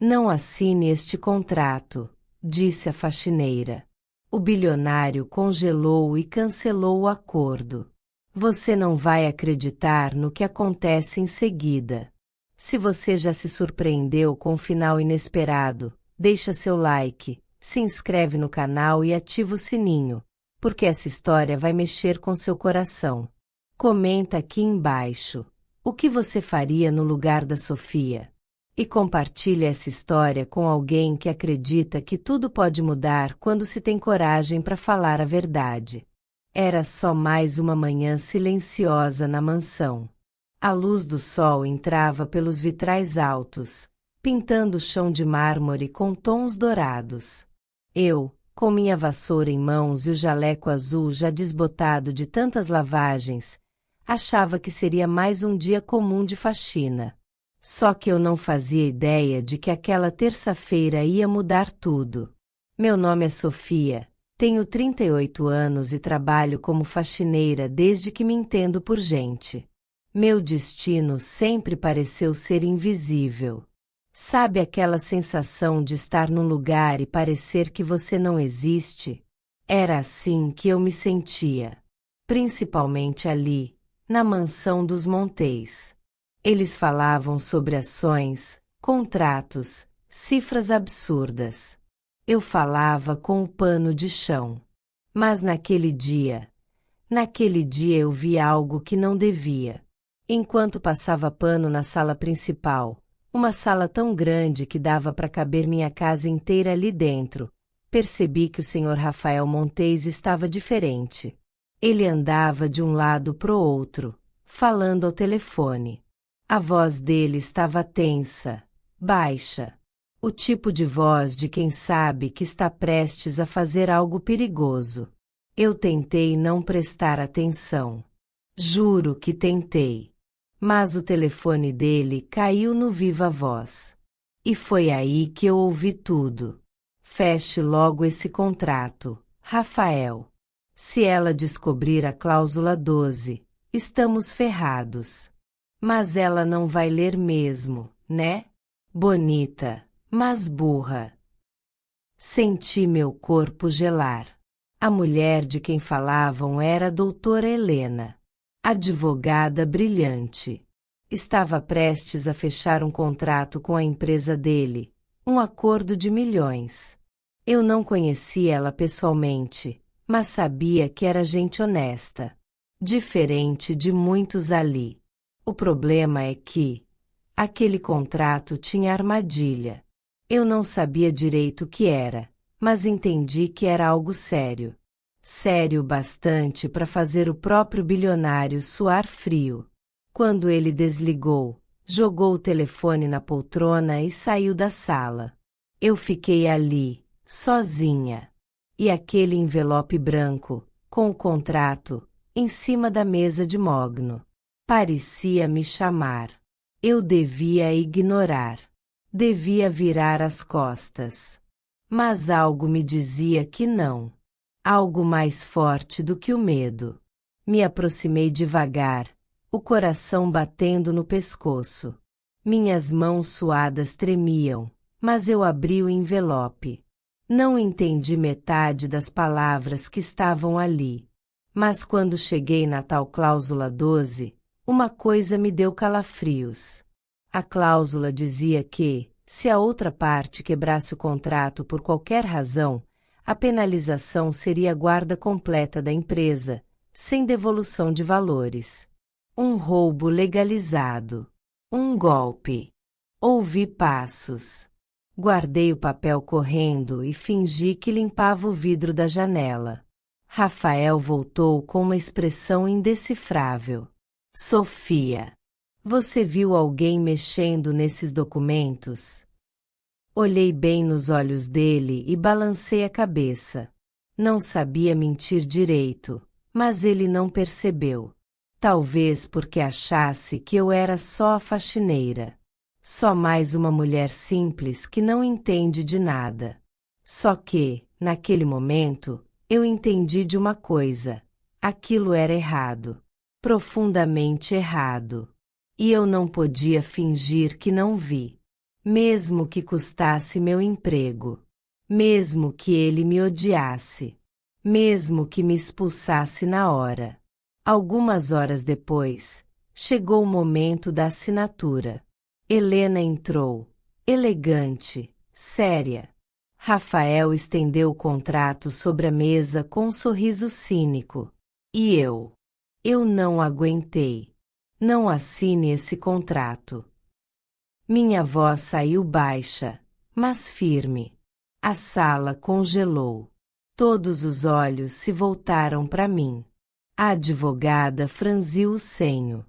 Não assine este contrato, disse a faxineira. O bilionário congelou e cancelou o acordo. Você não vai acreditar no que acontece em seguida. Se você já se surpreendeu com um final inesperado, deixa seu like, se inscreve no canal e ativa o sininho, porque essa história vai mexer com seu coração. Comenta aqui embaixo o que você faria no lugar da Sofia. E compartilhe essa história com alguém que acredita que tudo pode mudar quando se tem coragem para falar a verdade. Era só mais uma manhã silenciosa na mansão. A luz do sol entrava pelos vitrais altos, pintando o chão de mármore com tons dourados. Eu, com minha vassoura em mãos e o jaleco azul já desbotado de tantas lavagens, achava que seria mais um dia comum de faxina. Só que eu não fazia ideia de que aquela terça-feira ia mudar tudo. Meu nome é Sofia, tenho 38 anos e trabalho como faxineira desde que me entendo por gente. Meu destino sempre pareceu ser invisível. Sabe aquela sensação de estar num lugar e parecer que você não existe? Era assim que eu me sentia. Principalmente ali, na mansão dos Monteis. Eles falavam sobre ações, contratos, cifras absurdas. Eu falava com o pano de chão. Mas naquele dia eu vi algo que não devia. Enquanto passava pano na sala principal, uma sala tão grande que dava para caber minha casa inteira ali dentro, percebi que o Sr. Rafael Monteis estava diferente. Ele andava de um lado pro outro, falando ao telefone. A voz dele estava tensa, baixa. O tipo de voz de quem sabe que está prestes a fazer algo perigoso. Eu tentei não prestar atenção. Juro que tentei. Mas o telefone dele caiu no viva voz. E foi aí que eu ouvi tudo. Feche logo esse contrato, Rafael. Se ela descobrir a cláusula 12, estamos ferrados. Mas ela não vai ler mesmo, né? Bonita, mas burra. Senti meu corpo gelar. A mulher de quem falavam era a doutora Helena, advogada brilhante. Estava prestes a fechar um contrato com a empresa dele, um acordo de milhões. Eu não conhecia ela pessoalmente, mas sabia que era gente honesta, diferente de muitos ali. O problema é que aquele contrato tinha armadilha. Eu não sabia direito o que era, mas entendi que era algo sério. Sério bastante para fazer o próprio bilionário suar frio. Quando ele desligou, jogou o telefone na poltrona e saiu da sala. Eu fiquei ali, sozinha. E aquele envelope branco, com o contrato, em cima da mesa de mogno. Parecia me chamar. Eu devia ignorar. Devia virar as costas. Mas algo me dizia que não. Algo mais forte do que o medo. Me aproximei devagar, o coração batendo no pescoço. Minhas mãos suadas tremiam, mas eu abri o envelope. Não entendi metade das palavras que estavam ali. Mas quando cheguei na tal cláusula 12, uma coisa me deu calafrios. A cláusula dizia que, se a outra parte quebrasse o contrato por qualquer razão, a penalização seria a guarda completa da empresa, sem devolução de valores. Um roubo legalizado. Um golpe. Ouvi passos. Guardei o papel correndo e fingi que limpava o vidro da janela. Rafael voltou com uma expressão indecifrável. Sofia, você viu alguém mexendo nesses documentos? Olhei bem nos olhos dele e balancei a cabeça. Não sabia mentir direito, mas ele não percebeu. Talvez porque achasse que eu era só a faxineira. Só mais uma mulher simples que não entende de nada. Só que, naquele momento, eu entendi de uma coisa. Aquilo era errado. Profundamente errado. E eu não podia fingir que não vi. mesmo que custasse meu emprego, mesmo que ele me odiasse, mesmo que me expulsasse na hora. Algumas horas depois, chegou o momento da assinatura. Helena entrou, elegante, séria. Rafael estendeu o contrato sobre a mesa com um sorriso cínico. E eu não aguentei. Não assine esse contrato. Minha voz saiu baixa, mas firme. A sala congelou. Todos os olhos se voltaram para mim. A advogada franziu o senho.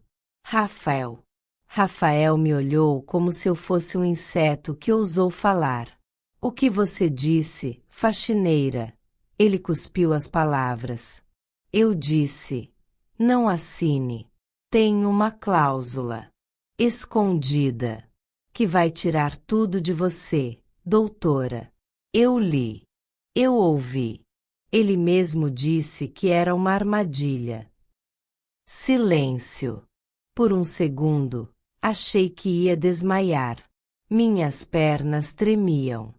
Rafael me olhou como se eu fosse um inseto que ousou falar. O que você disse, faxineira? Ele cuspiu as palavras. Eu disse, não assine. Tem uma cláusula escondida que vai tirar tudo de você, doutora. Eu li. Eu ouvi. Ele mesmo disse que era uma armadilha. Silêncio. Por um segundo, achei que ia desmaiar. Minhas pernas tremiam.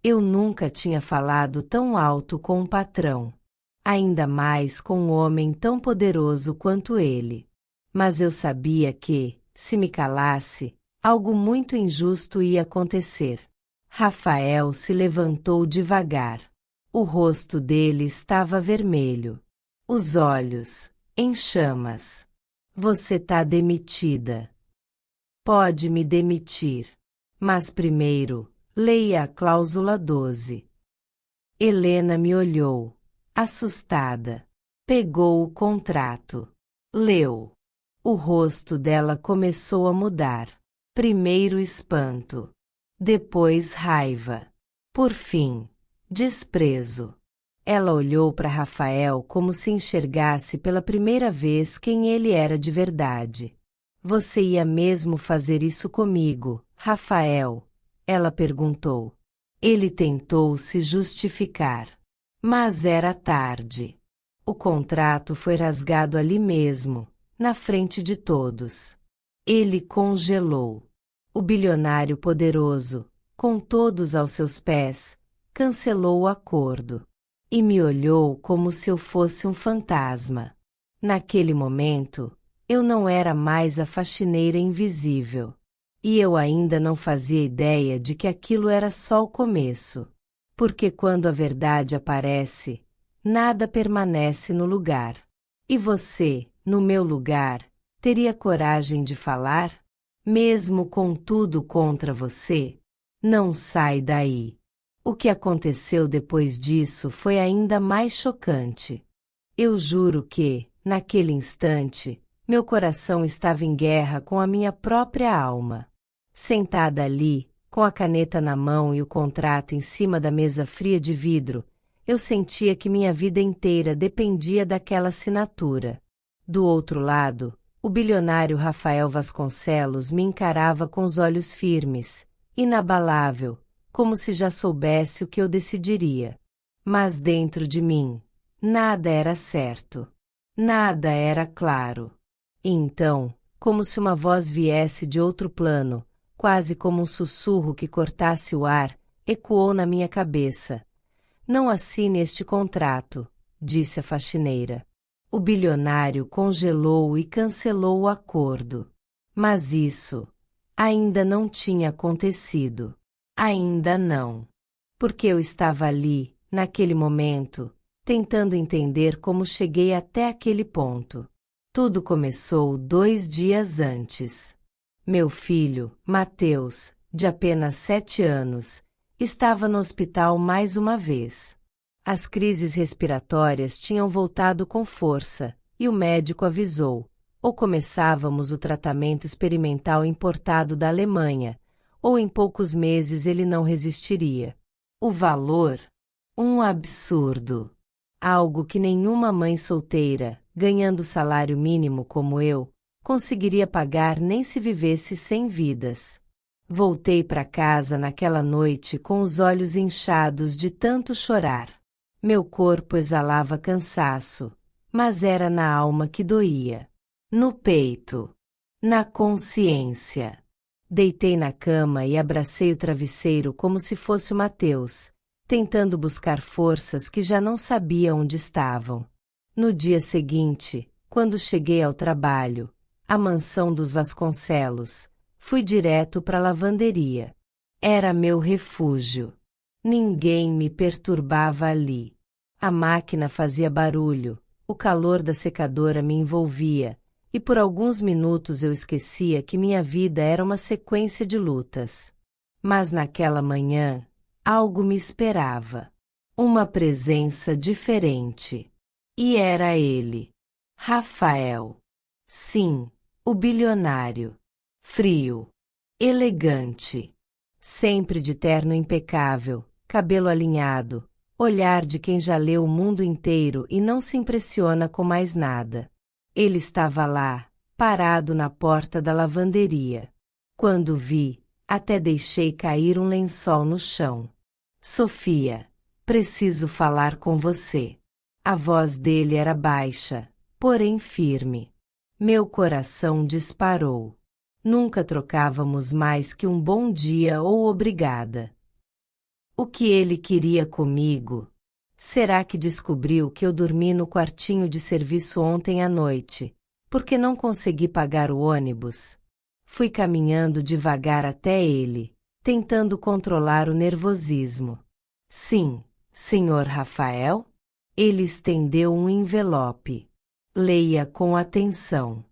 Eu nunca tinha falado tão alto com um patrão. Ainda mais com um homem tão poderoso quanto ele. Mas eu sabia que, se me calasse, algo muito injusto ia acontecer. Rafael se levantou devagar. O rosto dele estava vermelho. Os olhos, em chamas. Você tá demitida. Pode me demitir. Mas primeiro, leia a cláusula 12. Helena me olhou, assustada. Pegou o contrato. Leu. O rosto dela começou a mudar. Primeiro espanto. Depois raiva. Por fim, desprezo. Ela olhou para Rafael como se enxergasse pela primeira vez quem ele era de verdade. Você ia mesmo fazer isso comigo, Rafael? Ela perguntou. Ele tentou se justificar. Mas era tarde. O contrato foi rasgado ali mesmo, na frente de todos. Ele congelou. O bilionário poderoso, com todos aos seus pés, cancelou o acordo. E me olhou como se eu fosse um fantasma. Naquele momento, eu não era mais a faxineira invisível. E eu ainda não fazia ideia de que aquilo era só o começo. Porque quando a verdade aparece, nada permanece no lugar. E você, no meu lugar, teria coragem de falar? Mesmo com tudo contra você? Não sai daí. O que aconteceu depois disso foi ainda mais chocante. Eu juro que, naquele instante, meu coração estava em guerra com a minha própria alma. Sentada ali, com a caneta na mão e o contrato em cima da mesa fria de vidro, eu sentia que minha vida inteira dependia daquela assinatura. Do outro lado, o bilionário Rafael Vasconcelos me encarava com os olhos firmes, inabalável, como se já soubesse o que eu decidiria. Mas dentro de mim, nada era certo. Nada era claro. E então, como se uma voz viesse de outro plano, quase como um sussurro que cortasse o ar, ecoou na minha cabeça. Não assine este contrato, disse a faxineira. O bilionário congelou e cancelou o acordo. Mas isso ainda não tinha acontecido. Ainda não. Porque eu estava ali, naquele momento, tentando entender como cheguei até aquele ponto. Tudo começou 2 dias antes. Meu filho, Mateus, de apenas 7 anos, estava no hospital mais uma vez. As crises respiratórias tinham voltado com força, e o médico avisou: ou começávamos o tratamento experimental importado da Alemanha, ou em poucos meses ele não resistiria. O valor? Um absurdo. Algo que nenhuma mãe solteira, ganhando salário mínimo como eu, conseguiria pagar nem se vivesse 100 vidas. Voltei para casa naquela noite com os olhos inchados de tanto chorar. Meu corpo exalava cansaço, mas era na alma que doía. No peito. Na consciência. Deitei na cama e abracei o travesseiro como se fosse o Mateus, tentando buscar forças que já não sabia onde estavam. No dia seguinte, quando cheguei ao trabalho, à mansão dos Vasconcelos, fui direto para a lavanderia. Era meu refúgio. Ninguém me perturbava ali. A máquina fazia barulho, o calor da secadora me envolvia, e por alguns minutos eu esquecia que minha vida era uma sequência de lutas. Mas naquela manhã, algo me esperava. Uma presença diferente. E era ele. Rafael. Sim, o bilionário. Frio. Elegante. Sempre de terno impecável, cabelo alinhado, olhar de quem já leu o mundo inteiro e não se impressiona com mais nada. Ele estava lá, parado na porta da lavanderia. Quando vi, até deixei cair um lençol no chão. Sofia, preciso falar com você. A voz dele era baixa, porém firme. Meu coração disparou. Nunca trocávamos mais que um bom dia ou obrigada. O que ele queria comigo? Será que descobriu que eu dormi no quartinho de serviço ontem à noite, porque não consegui pagar o ônibus? Fui caminhando devagar até ele, tentando controlar o nervosismo. Sim, senhor Rafael? Ele estendeu um envelope. Leia com atenção.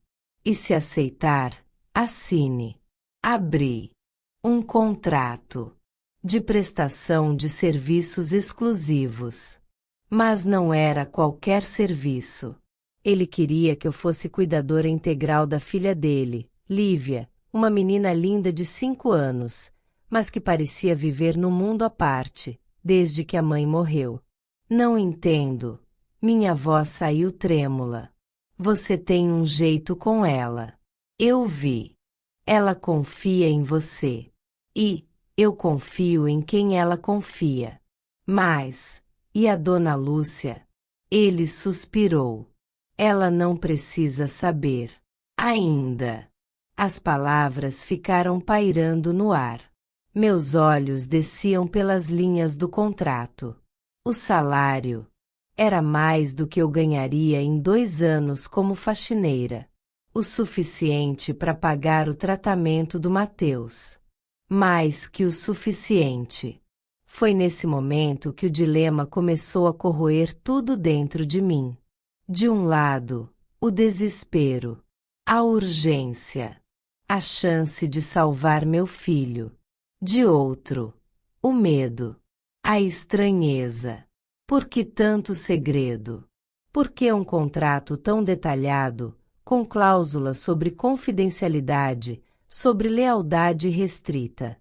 E se aceitar, assine. Abri. Um contrato de prestação de serviços exclusivos. Mas não era qualquer serviço. Ele queria que eu fosse cuidadora integral da filha dele, Lívia, uma menina linda de 5 anos, mas que parecia viver num mundo à parte, desde que a mãe morreu. Não entendo. Minha voz saiu trêmula. Você tem um jeito com ela. Eu vi. Ela confia em você. E eu confio em quem ela confia. Mas, e a dona Lúcia? Ele suspirou. Ela não precisa saber. Ainda. As palavras ficaram pairando no ar. Meus olhos desciam pelas linhas do contrato. O salário era mais do que eu ganharia em 2 anos como faxineira. O suficiente para pagar o tratamento do Mateus. Mais que o suficiente. Foi nesse momento que o dilema começou a corroer tudo dentro de mim. De um lado, o desespero, a urgência, a chance de salvar meu filho. De outro, o medo, a estranheza. Por que tanto segredo? Por que um contrato tão detalhado, com cláusulas sobre confidencialidade, sobre lealdade restrita?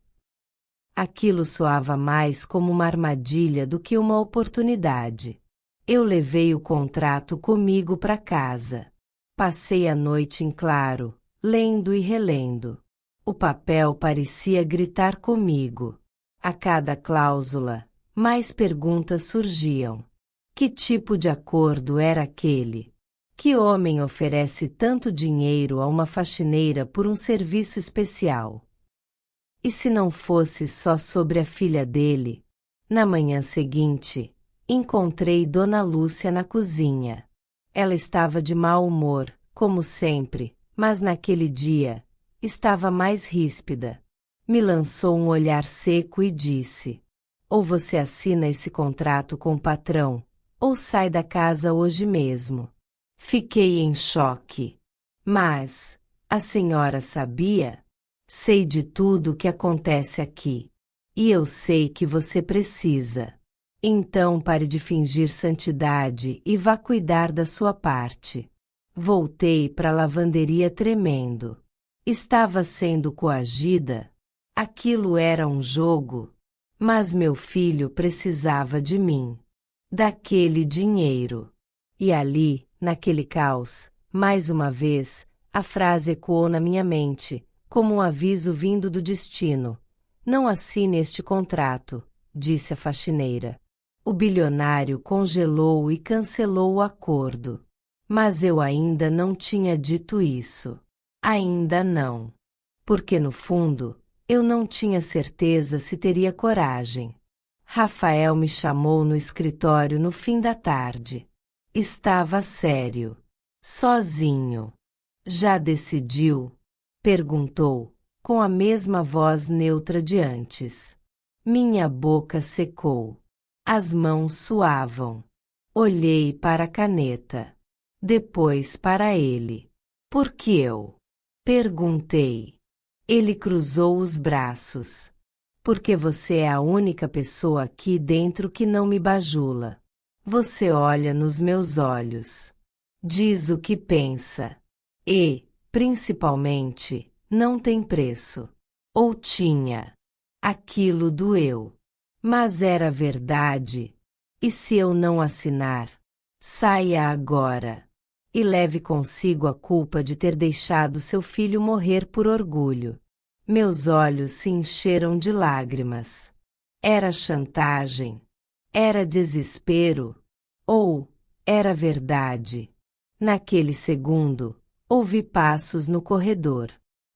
Aquilo soava mais como uma armadilha do que uma oportunidade. Eu levei o contrato comigo para casa. Passei a noite em claro, lendo e relendo. O papel parecia gritar comigo. A cada cláusula, mais perguntas surgiam. Que tipo de acordo era aquele? Que homem oferece tanto dinheiro a uma faxineira por um serviço especial? E se não fosse só sobre a filha dele? Na manhã seguinte, encontrei Dona Lúcia na cozinha. Ela estava de mau humor, como sempre, mas naquele dia, estava mais ríspida. Me lançou um olhar seco e disse: ou você assina esse contrato com o patrão, ou sai da casa hoje mesmo. Fiquei em choque. Mas, a senhora sabia? Sei de tudo o que acontece aqui. E eu sei que você precisa. Então pare de fingir santidade e vá cuidar da sua parte. Voltei para a lavanderia tremendo. Estava sendo coagida? Aquilo era um jogo? Mas meu filho precisava de mim. Daquele dinheiro. E ali, naquele caos, mais uma vez, a frase ecoou na minha mente, como um aviso vindo do destino. Não assine este contrato, disse a faxineira. O bilionário congelou e cancelou o acordo. Mas eu ainda não tinha dito isso. Ainda não. porque no fundo, eu não tinha certeza se teria coragem. Rafael me chamou no escritório no fim da tarde. Estava sério. Sozinho. Já decidiu? Perguntou, com a mesma voz neutra de antes. Minha boca secou. As mãos suavam. Olhei para a caneta. Depois para ele. Por que eu? Perguntei. Ele cruzou os braços. Porque você é a única pessoa aqui dentro que não me bajula. Você olha nos meus olhos. Diz o que pensa. E, principalmente, não tem preço. Ou tinha. Aquilo doeu. Mas era verdade. E se eu não assinar? Saia agora. E leve consigo a culpa de ter deixado seu filho morrer por orgulho. Meus olhos se encheram de lágrimas. Era chantagem? Era desespero? Ou era verdade? Naquele segundo, ouvi passos no corredor.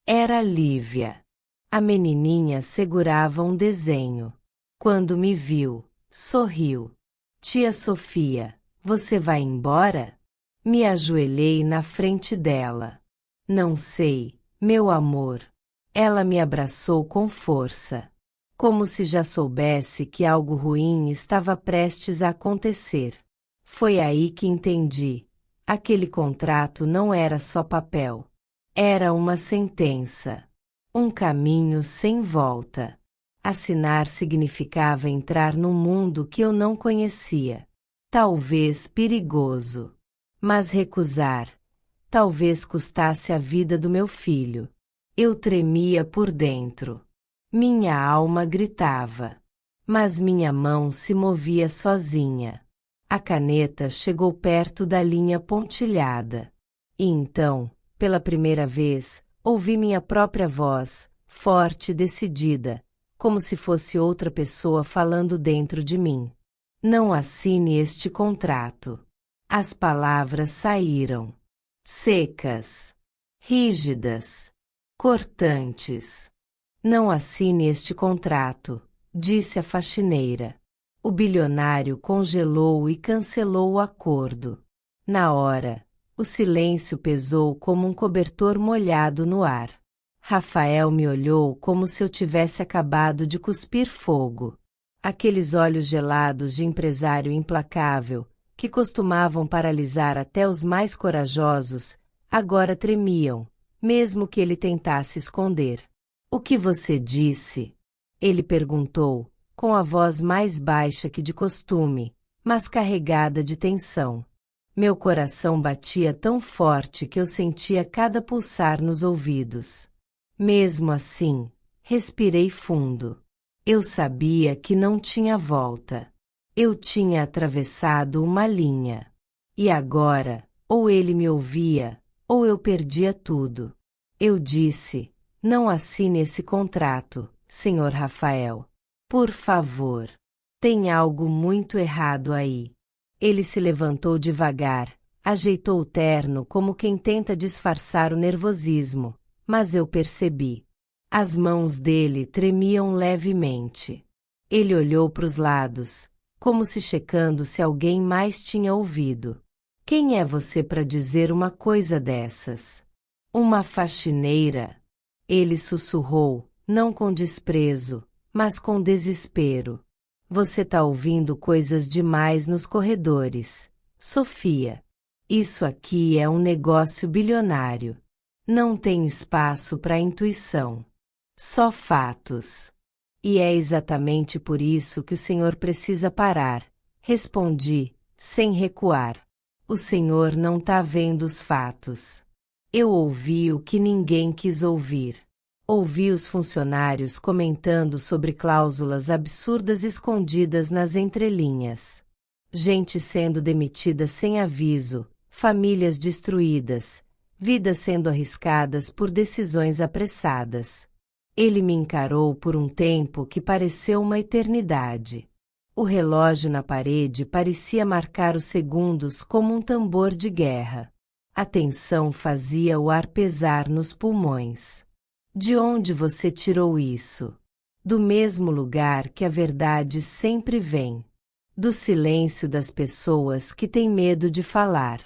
Era Lívia. A menininha segurava um desenho. Quando me viu, sorriu. Tia Sofia, você vai embora? Me ajoelhei na frente dela. Não sei, meu amor. Ela me abraçou com força. Como se já soubesse que algo ruim estava prestes a acontecer. Foi aí que entendi. Aquele contrato não era só papel. Era uma sentença. Um caminho sem volta. Assinar significava entrar num mundo que eu não conhecia. Talvez perigoso. Mas recusar. Talvez custasse a vida do meu filho. Eu tremia por dentro. Minha alma gritava. Mas minha mão se movia sozinha. A caneta chegou perto da linha pontilhada. E então, pela primeira vez, ouvi minha própria voz, forte e decidida, como se fosse outra pessoa falando dentro de mim. Não assine este contrato. As palavras saíram. Secas. Rígidas. Cortantes. Não assine este contrato, disse a faxineira. O bilionário congelou e cancelou o acordo. Na hora, o silêncio pesou como um cobertor molhado no ar. Rafael me olhou como se eu tivesse acabado de cuspir fogo. Aqueles olhos gelados de empresário implacável, que costumavam paralisar até os mais corajosos, agora tremiam, mesmo que ele tentasse esconder. O que você disse? Ele perguntou, com a voz mais baixa que de costume, mas carregada de tensão. Meu coração batia tão forte que eu sentia cada pulsar nos ouvidos. Mesmo assim, respirei fundo. Eu sabia que não tinha volta. Eu tinha atravessado uma linha. E agora, ou ele me ouvia, ou eu perdia tudo. Eu disse, não assine esse contrato, Sr. Rafael. Por favor. Tem algo muito errado aí. Ele se levantou devagar, ajeitou o terno como quem tenta disfarçar o nervosismo, mas eu percebi. As mãos dele tremiam levemente. Ele olhou para os lados, como se checando se alguém mais tinha ouvido. Quem é você para dizer uma coisa dessas? Uma faxineira? Ele sussurrou, não com desprezo, mas com desespero. Você tá ouvindo coisas demais nos corredores, Sofia. Isso aqui é um negócio bilionário. Não tem espaço para intuição. Só fatos. E é exatamente por isso que o senhor precisa parar, respondi, sem recuar. O senhor não tá vendo os fatos. Eu ouvi o que ninguém quis ouvir. Ouvi os funcionários comentando sobre cláusulas absurdas escondidas nas entrelinhas. Gente sendo demitida sem aviso, famílias destruídas, vidas sendo arriscadas por decisões apressadas. Ele me encarou por um tempo que pareceu uma eternidade. O relógio na parede parecia marcar os segundos como um tambor de guerra. A tensão fazia o ar pesar nos pulmões. De onde você tirou isso? Do mesmo lugar que a verdade sempre vem. Do silêncio das pessoas que têm medo de falar.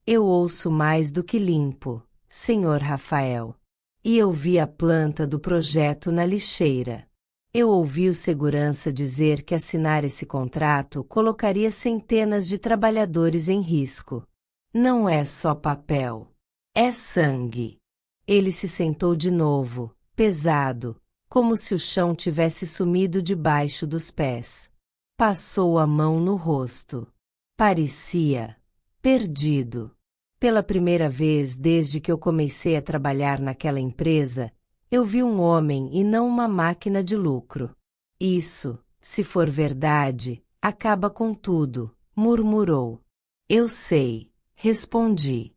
Eu ouço mais do que limpo, Sr. Rafael. E eu vi a planta do projeto na lixeira. Eu ouvi o segurança dizer que assinar esse contrato colocaria centenas de trabalhadores em risco. Não é só papel. É sangue. Ele se sentou de novo, pesado, como se o chão tivesse sumido debaixo dos pés. Passou a mão no rosto. Parecia perdido. Pela primeira vez desde que eu comecei a trabalhar naquela empresa, eu vi um homem e não uma máquina de lucro. Isso, se for verdade, acaba com tudo, murmurou. Eu sei, respondi.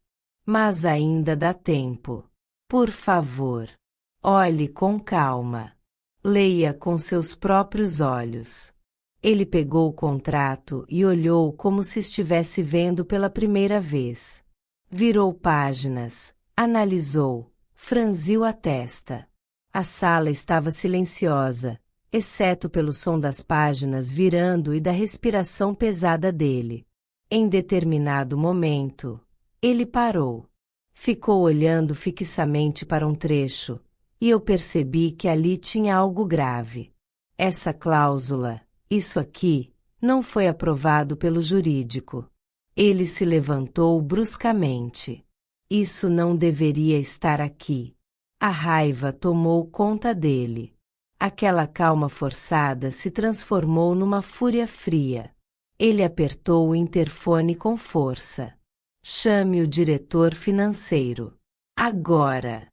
Mas ainda dá tempo. Por favor, olhe com calma. Leia com seus próprios olhos. Ele pegou o contrato e olhou como se estivesse vendo pela primeira vez. Virou páginas, analisou, franziu a testa. A sala estava silenciosa, exceto pelo som das páginas virando e da respiração pesada dele. Em determinado momento, ele parou. Ficou olhando fixamente para um trecho, e eu percebi que ali tinha algo grave. Essa cláusula, isso aqui, não foi aprovado pelo jurídico. Ele se levantou bruscamente. Isso não deveria estar aqui. A raiva tomou conta dele. Aquela calma forçada se transformou numa fúria fria. Ele apertou o interfone com força. Chame o diretor financeiro. Agora!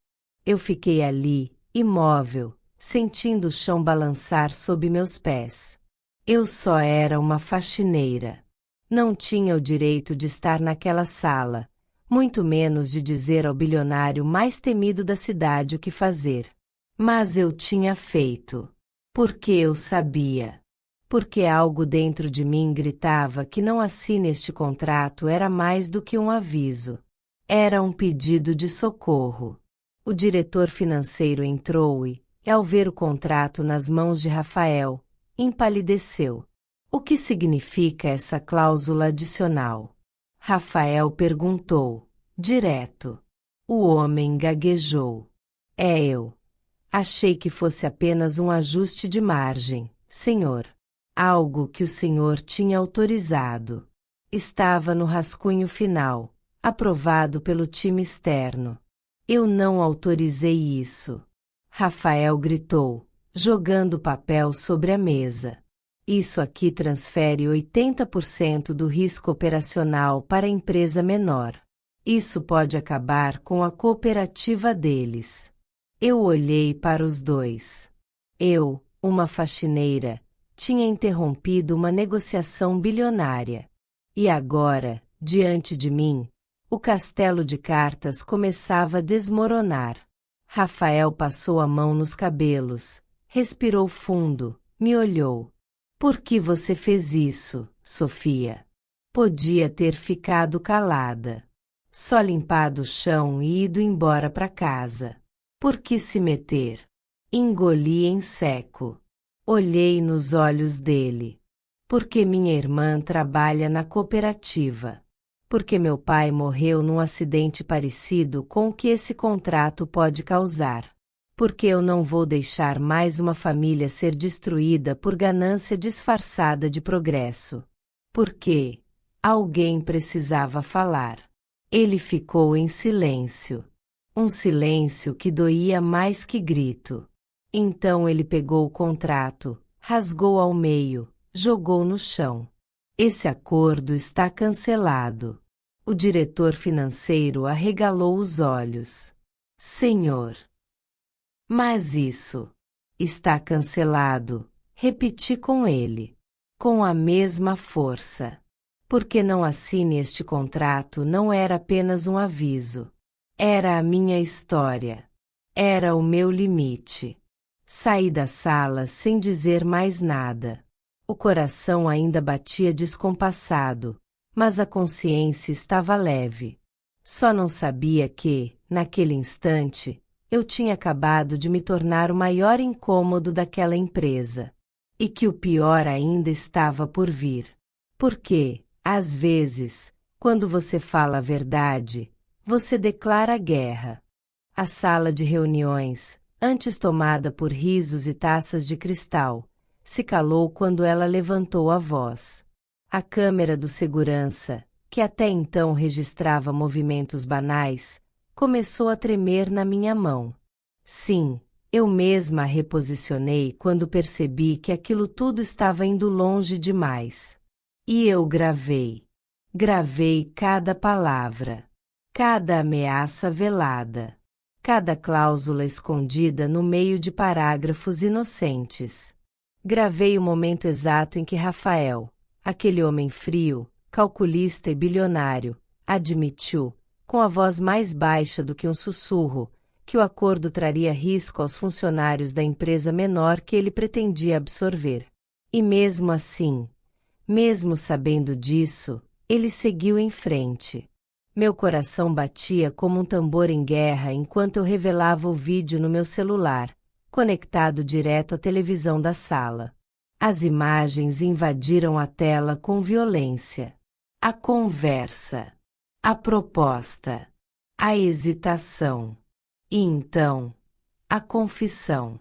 Eu fiquei ali, imóvel, sentindo o chão balançar sob meus pés. Eu só era uma faxineira. Não tinha o direito de estar naquela sala, muito menos de dizer ao bilionário mais temido da cidade o que fazer. Mas eu tinha feito. Porque eu sabia. Porque algo dentro de mim gritava que não assine este contrato era mais do que um aviso. Era um pedido de socorro. O diretor financeiro entrou e, ao ver o contrato nas mãos de Rafael, empalideceu. O que significa essa cláusula adicional? Rafael perguntou, direto. O homem gaguejou. É eu. Achei que fosse apenas um ajuste de margem, senhor. Algo que o senhor tinha autorizado. Estava no rascunho final, aprovado pelo time externo. Eu não autorizei isso. Rafael gritou, jogando o papel sobre a mesa. Isso aqui transfere 80% do risco operacional para a empresa menor. Isso pode acabar com a cooperativa deles. Eu olhei para os dois. Eu, uma faxineira, tinha interrompido uma negociação bilionária. E agora, diante de mim, o castelo de cartas começava a desmoronar. Rafael passou a mão nos cabelos, respirou fundo, me olhou. Por que você fez isso, Sofia? Podia ter ficado calada. Só limpado o chão e ido embora para casa. Por que se meter? Engoli em seco. Olhei nos olhos dele. Porque minha irmã trabalha na cooperativa. Porque meu pai morreu num acidente parecido com o que esse contrato pode causar. Porque eu não vou deixar mais uma família ser destruída por ganância disfarçada de progresso. Porque alguém precisava falar. Ele ficou em silêncio. Um silêncio que doía mais que grito. Então ele pegou o contrato, rasgou ao meio, jogou no chão. Esse acordo está cancelado. O diretor financeiro arregalou os olhos. Senhor. Mas isso está cancelado, repeti com ele, com a mesma força. Porque não assine este contrato não era apenas um aviso. Era a minha história. Era o meu limite. Saí da sala sem dizer mais nada. O coração ainda batia descompassado, mas a consciência estava leve. Só não sabia que, naquele instante, eu tinha acabado de me tornar o maior incômodo daquela empresa. E que o pior ainda estava por vir. Porque, às vezes, quando você fala a verdade, você declara guerra. A sala de reuniões, antes tomada por risos e taças de cristal, se calou quando ela levantou a voz. A câmera do segurança, que até então registrava movimentos banais, começou a tremer na minha mão. Sim, eu mesma a reposicionei quando percebi que aquilo tudo estava indo longe demais. E eu gravei. Gravei cada palavra, cada ameaça velada, cada cláusula escondida no meio de parágrafos inocentes. Gravei o momento exato em que Rafael, aquele homem frio, calculista e bilionário, admitiu, com a voz mais baixa do que um sussurro, que o acordo traria risco aos funcionários da empresa menor que ele pretendia absorver. E mesmo assim, mesmo sabendo disso, ele seguiu em frente. Meu coração batia como um tambor em guerra enquanto eu revelava o vídeo no meu celular, conectado direto à televisão da sala. As imagens invadiram a tela com violência. A conversa, a proposta, a hesitação. E então, a confissão.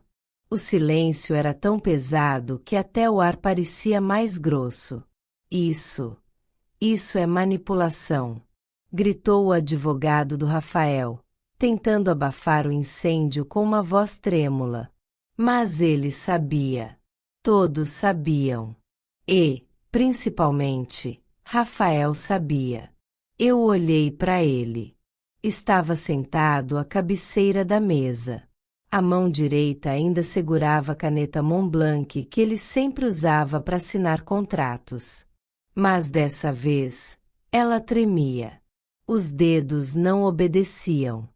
O silêncio era tão pesado que até o ar parecia mais grosso. Isso é manipulação, gritou o advogado do Rafael, tentando abafar o incêndio com uma voz trêmula. Mas ele sabia. Todos sabiam. E, principalmente, Rafael sabia. Eu olhei para ele. Estava sentado à cabeceira da mesa. A mão direita ainda segurava a caneta Montblanc que ele sempre usava para assinar contratos. Mas dessa vez, ela tremia. Os dedos não obedeciam.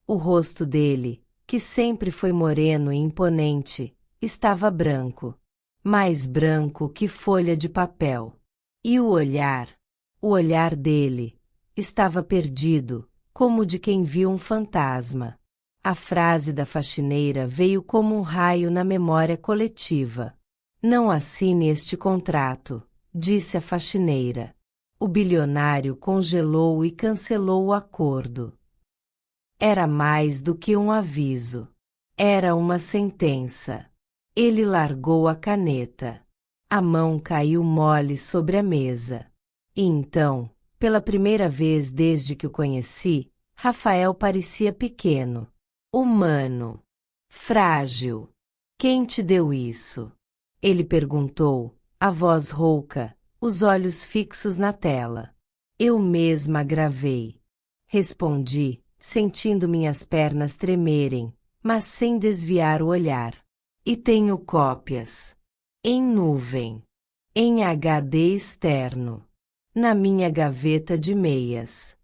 O rosto dele, que sempre foi moreno e imponente, estava branco. Mais branco que folha de papel. E o olhar dele, estava perdido, como o de quem viu um fantasma. A frase da faxineira veio como um raio na memória coletiva. Não assine este contrato, disse a faxineira. O bilionário congelou e cancelou o acordo. Era mais do que um aviso. Era uma sentença. Ele largou a caneta. A mão caiu mole sobre a mesa. E então, pela primeira vez desde que o conheci, Rafael parecia pequeno, humano, frágil. Quem te deu isso? Ele perguntou, a voz rouca, os olhos fixos na tela. Eu mesma gravei. Respondi, sentindo minhas pernas tremerem, mas sem desviar o olhar. E tenho cópias. Em nuvem. Em HD externo. Na minha gaveta de meias.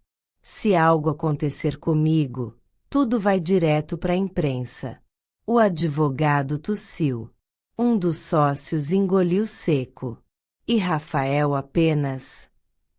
Se algo acontecer comigo, tudo vai direto para a imprensa. O advogado tossiu. Um dos sócios engoliu seco. E Rafael apenas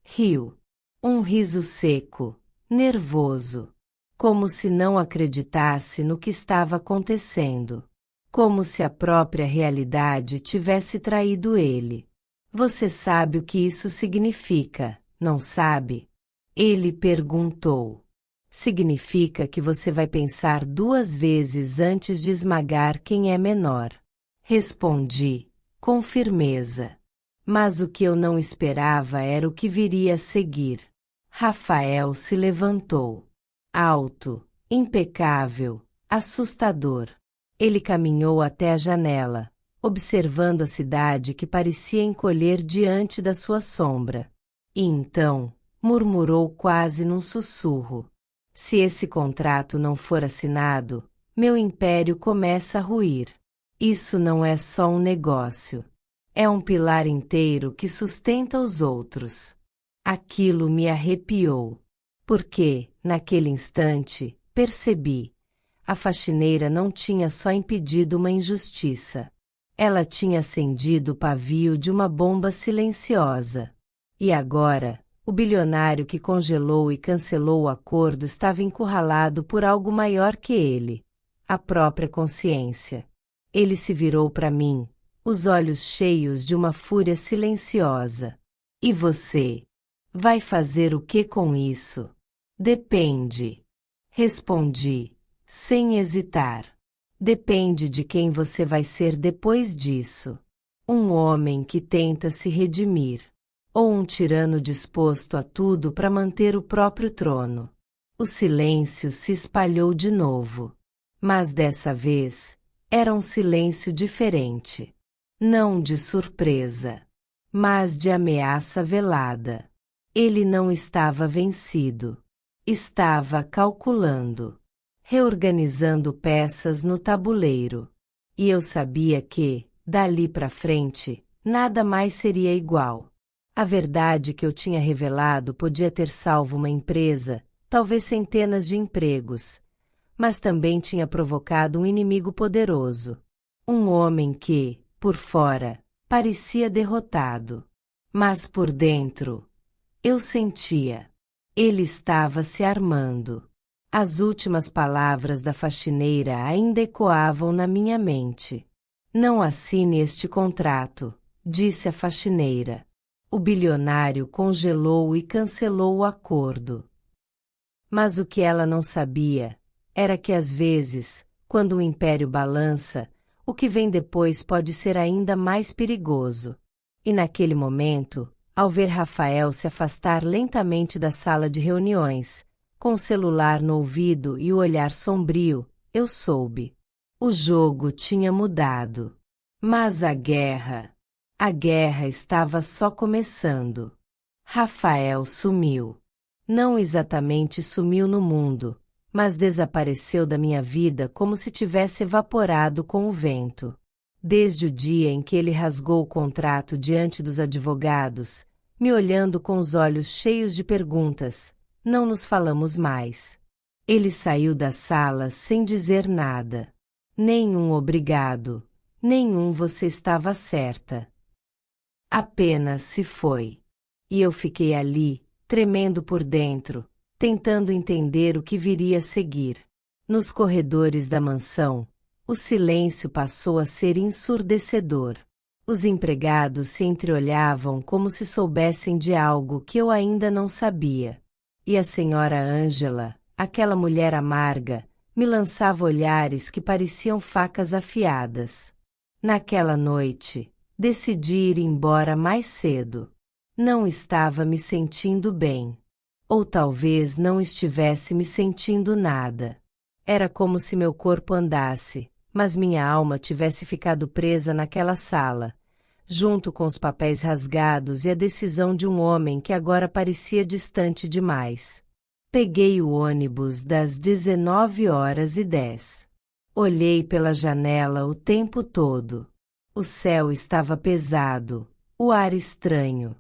riu. Um riso seco, nervoso. Como se não acreditasse no que estava acontecendo. Como se a própria realidade tivesse traído ele. Você sabe o que isso significa, não sabe? Ele perguntou. Significa que você vai pensar 2 vezes antes de esmagar quem é menor. Respondi, com firmeza. Mas o que eu não esperava era o que viria a seguir. Rafael se levantou. Alto, impecável, assustador. Ele caminhou até a janela, observando a cidade que parecia encolher diante da sua sombra. E então, murmurou quase num sussurro. Se esse contrato não for assinado, meu império começa a ruir. Isso não é só um negócio. É um pilar inteiro que sustenta os outros. Aquilo me arrepiou. Porque, naquele instante, percebi. A faxineira não tinha só impedido uma injustiça. Ela tinha acendido o pavio de uma bomba silenciosa. E agora, o bilionário que congelou e cancelou o acordo estava encurralado por algo maior que ele. a própria consciência. Ele se virou para mim, os olhos cheios de uma fúria silenciosa. E você? Vai fazer o que com isso? Depende. Respondi, sem hesitar. Depende de quem você vai ser depois disso. Um homem que tenta se redimir. Ou um tirano disposto a tudo para manter o próprio trono. O silêncio se espalhou de novo. Mas dessa vez, era um silêncio diferente. Não de surpresa, mas de ameaça velada. Ele não estava vencido. Estava calculando, reorganizando peças no tabuleiro. E eu sabia que, dali para frente, nada mais seria igual. A verdade que eu tinha revelado podia ter salvo uma empresa, talvez centenas de empregos, mas também tinha provocado um inimigo poderoso. Um homem que, por fora, parecia derrotado. Mas por dentro, eu sentia. Ele estava se armando. As últimas palavras da faxineira ainda ecoavam na minha mente. Não assine este contrato, disse a faxineira. O bilionário congelou e cancelou o acordo. Mas o que ela não sabia era que às vezes, quando o império balança, o que vem depois pode ser ainda mais perigoso. E naquele momento, ao ver Rafael se afastar lentamente da sala de reuniões, com o celular no ouvido e o olhar sombrio, eu soube. O jogo tinha mudado. Mas a guerra estava só começando. Rafael sumiu. Não exatamente sumiu no mundo, mas desapareceu da minha vida como se tivesse evaporado com o vento. Desde o dia em que ele rasgou o contrato diante dos advogados, me olhando com os olhos cheios de perguntas, não nos falamos mais. Ele saiu da sala sem dizer nada. Nenhum obrigado, nenhum você estava certa. Apenas se foi. E eu fiquei ali, tremendo por dentro, tentando entender o que viria a seguir. Nos corredores da mansão, o silêncio passou a ser ensurdecedor. Os empregados se entreolhavam como se soubessem de algo que eu ainda não sabia. E a senhora Ângela, aquela mulher amarga, me lançava olhares que pareciam facas afiadas. Naquela noite, decidi ir embora mais cedo. Não estava me sentindo bem. Ou talvez não estivesse me sentindo nada. Era como se meu corpo andasse, mas minha alma tivesse ficado presa naquela sala, junto com os papéis rasgados e a decisão de um homem que agora parecia distante demais. Peguei o ônibus das 19h10. Olhei pela janela o tempo todo. O céu estava pesado, o ar estranho.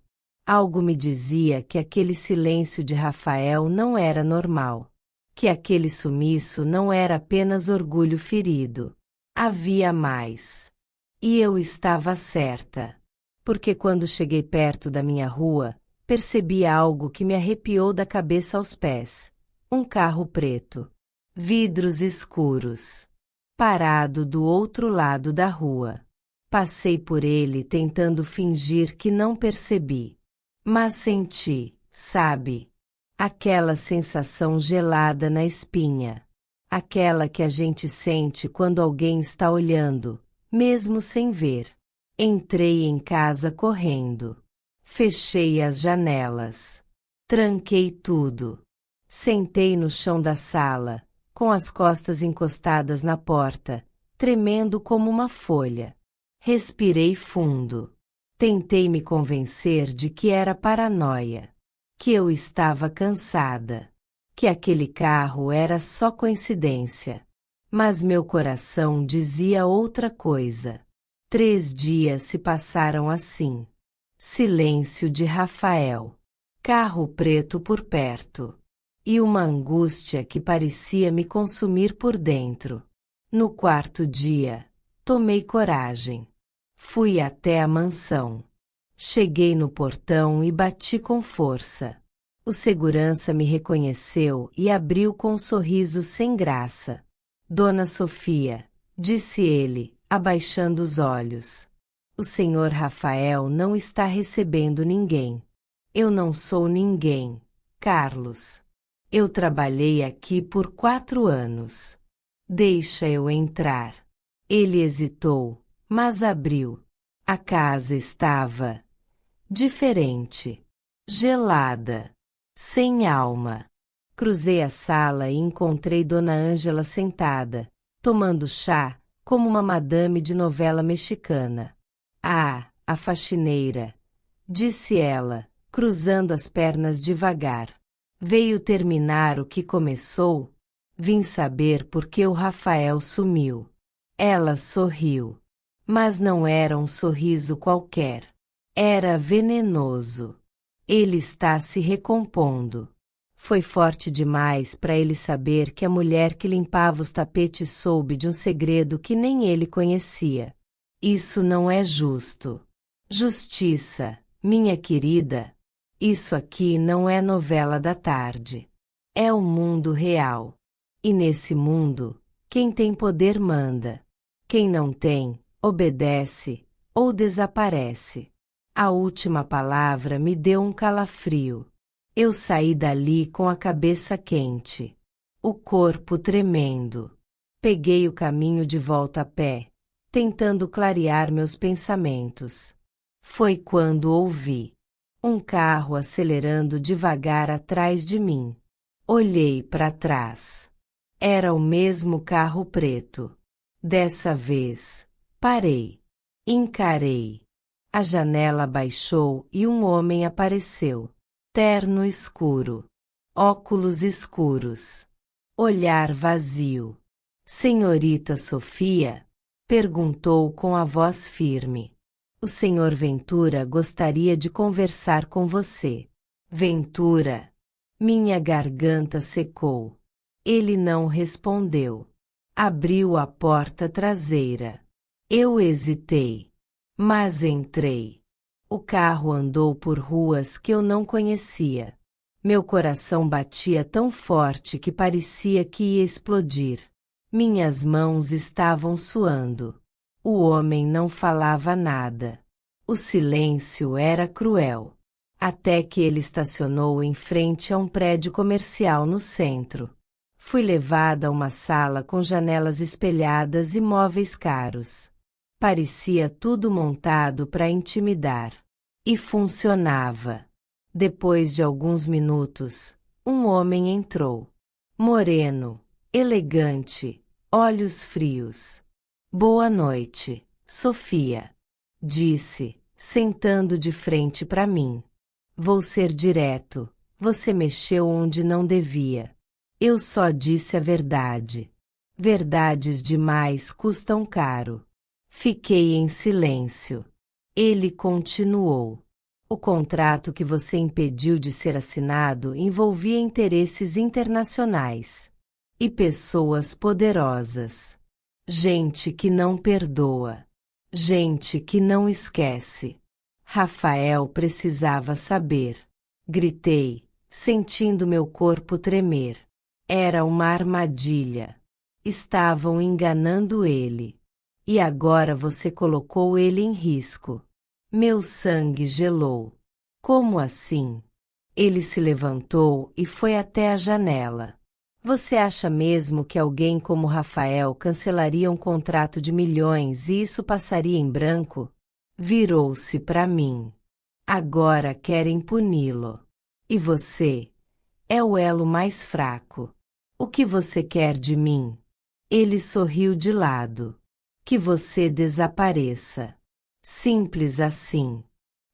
Algo me dizia que aquele silêncio de Rafael não era normal. Que aquele sumiço não era apenas orgulho ferido. Havia mais. E eu estava certa. Porque quando cheguei perto da minha rua, percebi algo que me arrepiou da cabeça aos pés. Um carro preto. Vidros escuros. Parado do outro lado da rua. Passei por ele tentando fingir que não percebi. Mas senti, sabe? Aquela sensação gelada na espinha. Aquela que a gente sente quando alguém está olhando, mesmo sem ver. Entrei em casa correndo. Fechei as janelas. Tranquei tudo. Sentei no chão da sala, com as costas encostadas na porta, tremendo como uma folha. Respirei fundo. Tentei me convencer de que era paranoia. Que eu estava cansada. Que aquele carro era só coincidência. Mas meu coração dizia outra coisa. 3 dias se passaram assim. Silêncio de Rafael. Carro preto por perto. E uma angústia que parecia me consumir por dentro. No 4º dia, tomei coragem. Fui até a mansão. Cheguei no portão e bati com força. O segurança me reconheceu e abriu com um sorriso sem graça. Dona Sofia, disse ele, abaixando os olhos. O senhor Rafael não está recebendo ninguém. Eu não sou ninguém, Carlos. Eu trabalhei aqui por 4 anos. Deixa eu entrar. Ele hesitou, mas abriu. A casa estava diferente, gelada, sem alma. Cruzei a sala e encontrei Dona Ângela sentada, tomando chá, como uma madame de novela mexicana. Ah, a faxineira, disse ela, cruzando as pernas devagar. Veio terminar o que começou? Vim saber por que o Rafael sumiu. Ela sorriu. Mas não era um sorriso qualquer. Era venenoso. Ele está se recompondo. Foi forte demais para ele saber que a mulher que limpava os tapetes soube de um segredo que nem ele conhecia. Isso não é justo. Justiça, minha querida. Isso aqui não é novela da tarde. É o mundo real. E nesse mundo, quem tem poder manda. Quem não tem, obedece ou desaparece. A última palavra me deu um calafrio. Eu saí dali com a cabeça quente, o corpo tremendo. Peguei o caminho de volta a pé, tentando clarear meus pensamentos. Foi quando ouvi um carro acelerando devagar atrás de mim. Olhei para trás. Era o mesmo carro preto. Dessa vez, parei. Encarei. A janela baixou e um homem apareceu. Terno escuro. Óculos escuros. Olhar vazio. Senhorita Sofia? Perguntou com a voz firme. O senhor Ventura gostaria de conversar com você. Ventura. Minha garganta secou. Ele não respondeu. Abriu a porta traseira. Eu hesitei. Mas entrei. O carro andou por ruas que eu não conhecia. Meu coração batia tão forte que parecia que ia explodir. Minhas mãos estavam suando. O homem não falava nada. O silêncio era cruel. Até que ele estacionou em frente a um prédio comercial no centro. Fui levada a uma sala com janelas espelhadas e móveis caros. Parecia tudo montado para intimidar. E funcionava. Depois de alguns minutos, um homem entrou. Moreno, elegante, olhos frios. Boa noite, Sofia, disse, sentando de frente para mim. Vou ser direto, você mexeu onde não devia. Eu só disse a verdade. Verdades demais custam caro. Fiquei em silêncio. Ele continuou. O contrato que você impediu de ser assinado envolvia interesses internacionais e pessoas poderosas. Gente que não perdoa. Gente que não esquece. Rafael precisava saber. Gritei, sentindo meu corpo tremer. Era uma armadilha. Estavam enganando ele. E agora você colocou ele em risco. Meu sangue gelou. Como assim? Ele se levantou e foi até a janela. Você acha mesmo que alguém como Rafael cancelaria um contrato de milhões e isso passaria em branco? Virou-se para mim. Agora querem puni-lo. E você? É o elo mais fraco. O que você quer de mim? Ele sorriu de lado. Que você desapareça. Simples assim.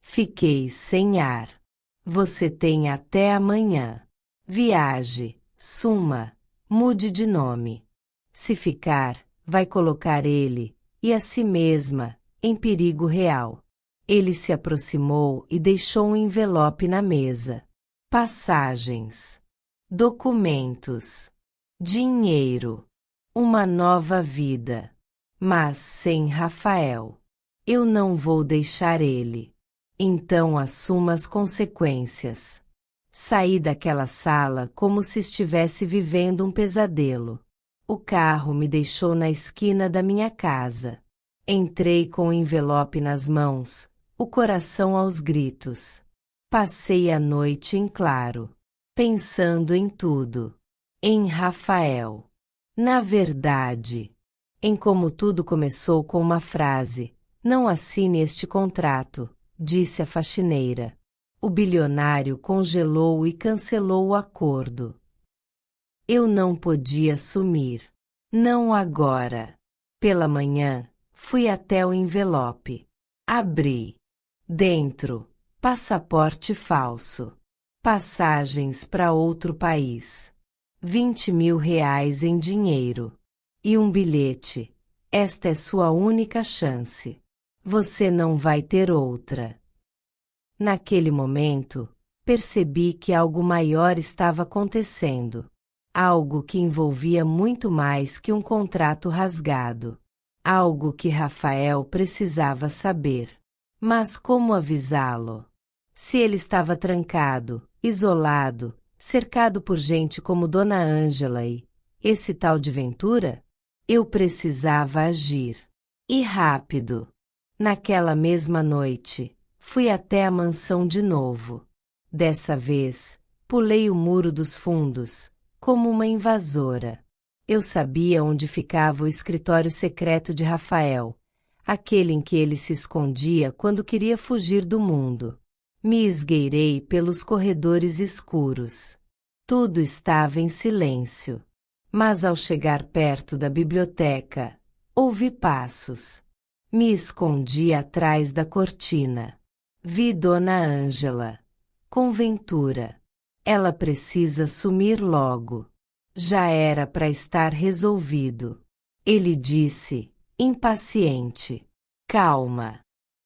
Fiquei sem ar. Você tem até amanhã. Viaje, suma, mude de nome. Se ficar, vai colocar ele, e a si mesma, em perigo real. Ele se aproximou e deixou um envelope na mesa. Passagens. Documentos. Dinheiro. Uma nova vida. Mas sem Rafael. Eu não vou deixar ele. Então assuma as consequências. Saí daquela sala como se estivesse vivendo um pesadelo. O carro me deixou na esquina da minha casa. Entrei com o envelope nas mãos, o coração aos gritos. Passei a noite em claro, pensando em tudo. Em Rafael. Na verdade, em como tudo começou com uma frase: "Não assine este contrato", disse a faxineira. O bilionário congelou e cancelou o acordo. Eu não podia sumir. Não agora. Pela manhã, fui até o envelope. Abri. Dentro, passaporte falso. Passagens para outro país. 20.000 reais em dinheiro. E um bilhete. Esta é sua única chance. Você não vai ter outra. Naquele momento, percebi que algo maior estava acontecendo. Algo que envolvia muito mais que um contrato rasgado. Algo que Rafael precisava saber. Mas como avisá-lo? Se ele estava trancado, isolado, cercado por gente como Dona Ângela e esse tal de Ventura? Eu precisava agir. E rápido. Naquela mesma noite, fui até a mansão de novo. Dessa vez, pulei o muro dos fundos, como uma invasora. Eu sabia onde ficava o escritório secreto de Rafael, aquele em que ele se escondia quando queria fugir do mundo. Me esgueirei pelos corredores escuros. Tudo estava em silêncio. Mas ao chegar perto da biblioteca, ouvi passos. Me escondi atrás da cortina. Vi Dona Ângela. Com Ventura. Ela precisa sumir logo. Já era para estar resolvido. Ele disse, impaciente. Calma.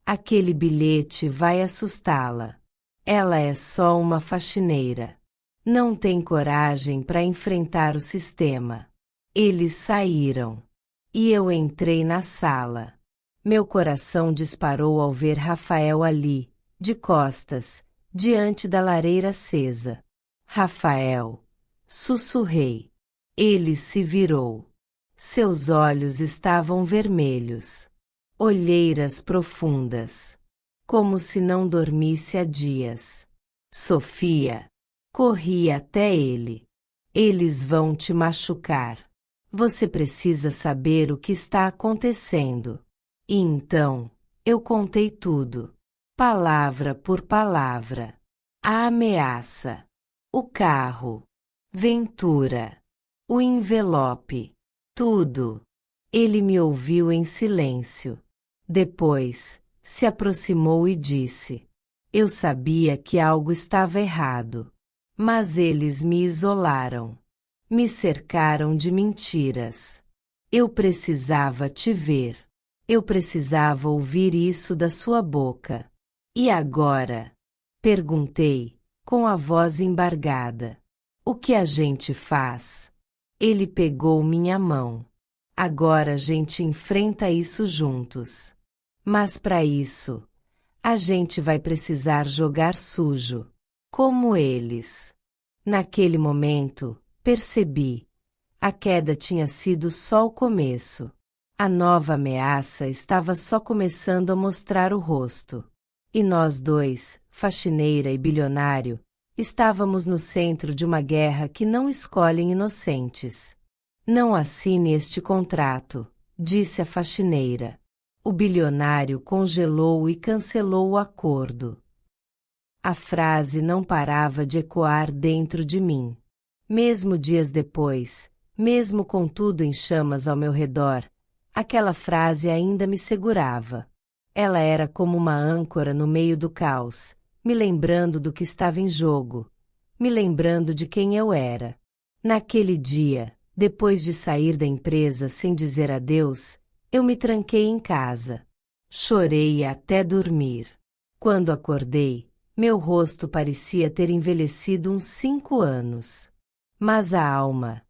Aquele bilhete vai assustá-la. Ela é só uma faxineira. Não tem coragem para enfrentar o sistema. Eles saíram. E eu entrei na sala. Meu coração disparou ao ver Rafael ali, de costas, diante da lareira acesa. Rafael. Sussurrei. Ele se virou. Seus olhos estavam vermelhos. Olheiras profundas. Como se não dormisse há dias. Sofia. Corri até ele. Eles vão te machucar. Você precisa saber o que está acontecendo. E então, eu contei tudo. Palavra por palavra. A ameaça. O carro. Ventura. O envelope. Tudo. Ele me ouviu em silêncio. Depois, se aproximou e disse: Eu sabia que algo estava errado. Mas eles me isolaram. Me cercaram de mentiras. Eu precisava te ver. Eu precisava ouvir isso da sua boca. E agora? Perguntei, com a voz embargada. O que a gente faz? Ele pegou minha mão. Agora a gente enfrenta isso juntos. Mas para isso, a gente vai precisar jogar sujo. Como eles. Naquele momento, percebi. A queda tinha sido só o começo. A nova ameaça estava só começando a mostrar o rosto. E nós dois, faxineira e bilionário, estávamos no centro de uma guerra que não escolhem inocentes. Não assine este contrato, disse a faxineira. O bilionário congelou e cancelou o acordo. A frase não parava de ecoar dentro de mim. Mesmo dias depois, mesmo com tudo em chamas ao meu redor, aquela frase ainda me segurava. Ela era como uma âncora no meio do caos, me lembrando do que estava em jogo, me lembrando de quem eu era. Naquele dia, depois de sair da empresa sem dizer adeus, eu me tranquei em casa. Chorei até dormir. Quando acordei, meu rosto parecia ter envelhecido uns 5 anos. Mas a alma,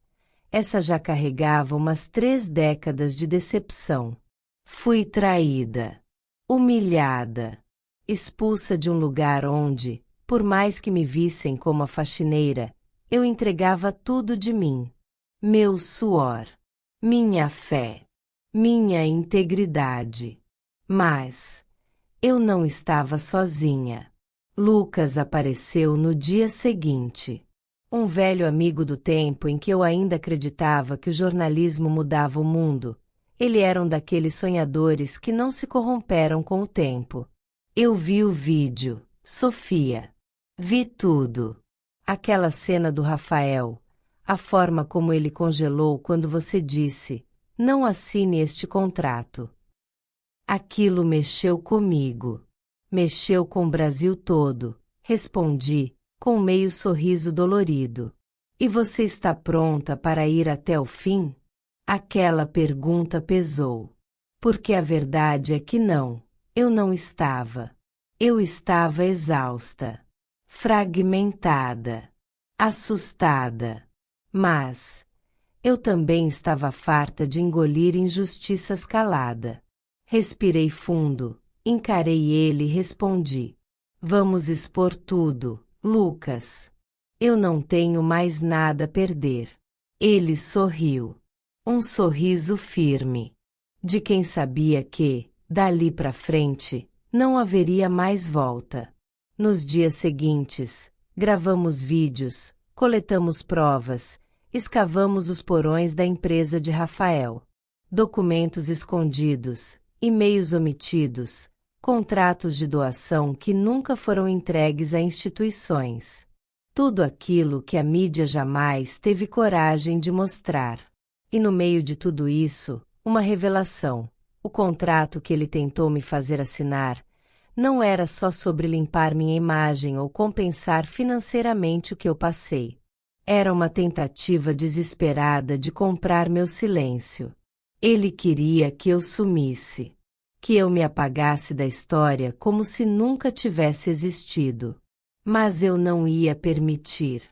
essa já carregava umas 3 décadas de decepção. Fui traída, humilhada, expulsa de um lugar onde, por mais que me vissem como a faxineira, eu entregava tudo de mim. Meu suor, minha fé, minha integridade. Mas eu não estava sozinha. Lucas apareceu no dia seguinte. Um velho amigo do tempo em que eu ainda acreditava que o jornalismo mudava o mundo. Ele era um daqueles sonhadores que não se corromperam com o tempo. Eu vi o vídeo, Sofia. Vi tudo. Aquela cena do Rafael, a forma como ele congelou quando você disse, não assine este contrato. Aquilo mexeu comigo. Mexeu com o Brasil todo, respondi, com meio sorriso dolorido. E você está pronta para ir até o fim? Aquela pergunta pesou. Porque a verdade é que não, eu não estava. Eu estava exausta, fragmentada, assustada. Mas eu também estava farta de engolir injustiças calada. Respirei fundo, encarei ele e respondi. Vamos expor tudo, Lucas. Eu não tenho mais nada a perder. Ele sorriu. Um sorriso firme. De quem sabia que, dali para frente, não haveria mais volta. Nos dias seguintes, gravamos vídeos, coletamos provas, escavamos os porões da empresa de Rafael. Documentos escondidos, e-mails omitidos, contratos de doação que nunca foram entregues a instituições. Tudo aquilo que a mídia jamais teve coragem de mostrar. E no meio de tudo isso, uma revelação. O contrato que ele tentou me fazer assinar não era só sobre limpar minha imagem ou compensar financeiramente o que eu passei. Era uma tentativa desesperada de comprar meu silêncio. Ele queria que eu sumisse, que eu me apagasse da história como se nunca tivesse existido. Mas eu não ia permitir.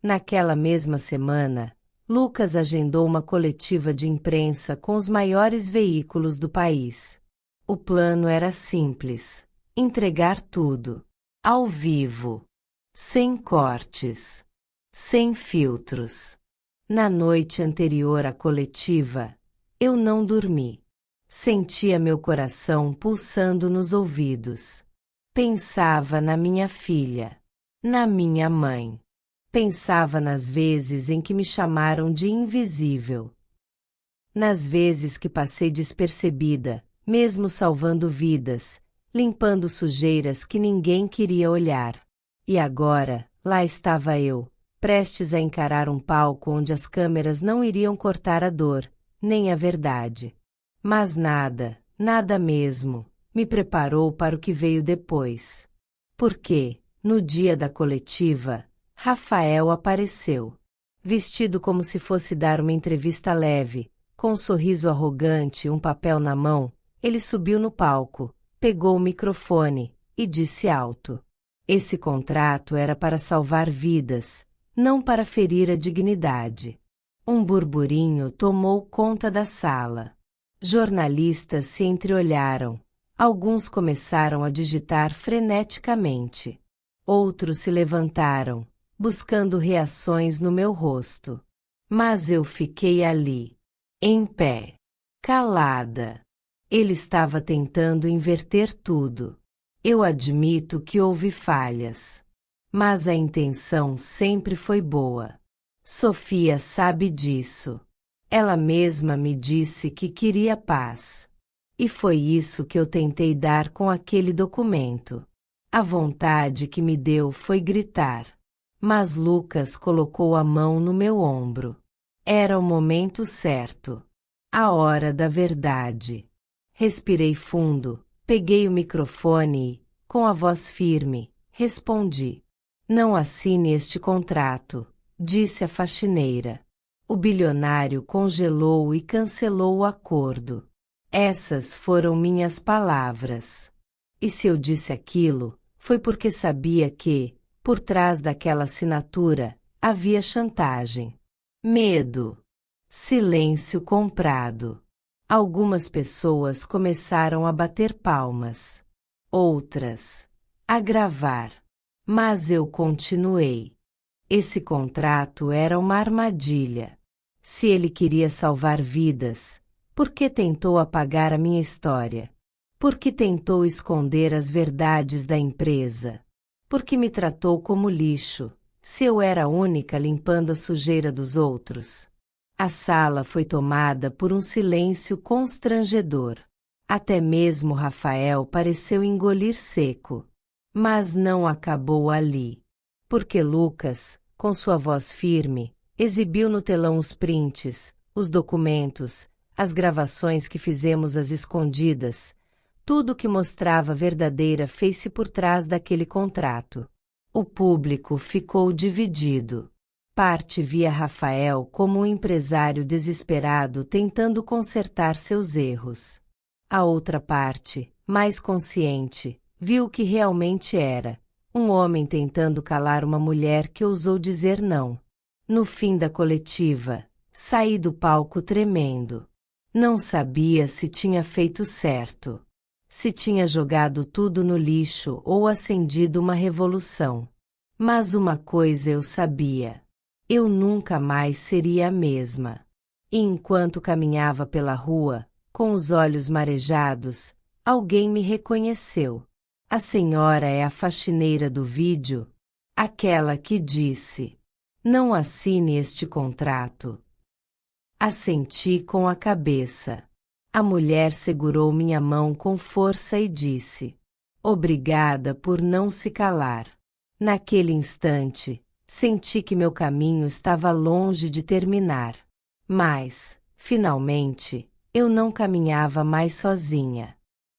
Naquela mesma semana, Lucas agendou uma coletiva de imprensa com os maiores veículos do país. O plano era simples: entregar tudo, ao vivo, sem cortes, sem filtros. Na noite anterior à coletiva, eu não dormi. Sentia meu coração pulsando nos ouvidos. Pensava na minha filha, na minha mãe. Pensava nas vezes em que me chamaram de invisível. Nas vezes que passei despercebida, mesmo salvando vidas, limpando sujeiras que ninguém queria olhar. E agora, lá estava eu, prestes a encarar um palco onde as câmeras não iriam cortar a dor, nem a verdade. Mas nada, nada mesmo, me preparou para o que veio depois. Porque, no dia da coletiva, Rafael apareceu. Vestido como se fosse dar uma entrevista leve, com um sorriso arrogante e um papel na mão, ele subiu no palco, pegou o microfone e disse alto. Esse contrato era para salvar vidas, não para ferir a dignidade. Um burburinho tomou conta da sala. Jornalistas se entreolharam. Alguns começaram a digitar freneticamente. Outros se levantaram, buscando reações no meu rosto. Mas eu fiquei ali, em pé, calada. Ele estava tentando inverter tudo. Eu admito que houve falhas. Mas a intenção sempre foi boa. Sofia sabe disso. Ela mesma me disse que queria paz. E foi isso que eu tentei dar com aquele documento. A vontade que me deu foi gritar. Mas Lucas colocou a mão no meu ombro. Era o momento certo. A hora da verdade. Respirei fundo, peguei o microfone e, com a voz firme, respondi. Não assine este contrato, disse a faxineira. O bilionário congelou e cancelou o acordo. Essas foram minhas palavras. E se eu disse aquilo, foi porque sabia que, por trás daquela assinatura, havia chantagem, medo, silêncio comprado. Algumas pessoas começaram a bater palmas, outras a gravar, mas eu continuei. Esse contrato era uma armadilha. Se ele queria salvar vidas, por que tentou apagar a minha história? Por que tentou esconder as verdades da empresa? Por que me tratou como lixo, se eu era a única limpando a sujeira dos outros? A sala foi tomada por um silêncio constrangedor. Até mesmo Rafael pareceu engolir seco. Mas não acabou ali. Porque Lucas, com sua voz firme, exibiu no telão os prints, os documentos, as gravações que fizemos às escondidas, tudo que mostrava a verdadeira face por trás daquele contrato. O público ficou dividido. Parte via Rafael como um empresário desesperado tentando consertar seus erros. A outra parte, mais consciente, viu o que realmente era: um homem tentando calar uma mulher que ousou dizer não. No fim da coletiva, saí do palco tremendo. Não sabia se tinha feito certo, se tinha jogado tudo no lixo ou acendido uma revolução. Mas uma coisa eu sabia: eu nunca mais seria a mesma. E enquanto caminhava pela rua, com os olhos marejados, alguém me reconheceu. A senhora é a faxineira do vídeo? Aquela que disse: não assine este contrato. Assenti com a cabeça. A mulher segurou minha mão com força e disse: obrigada por não se calar. Naquele instante, senti que meu caminho estava longe de terminar. Mas, finalmente, eu não caminhava mais sozinha.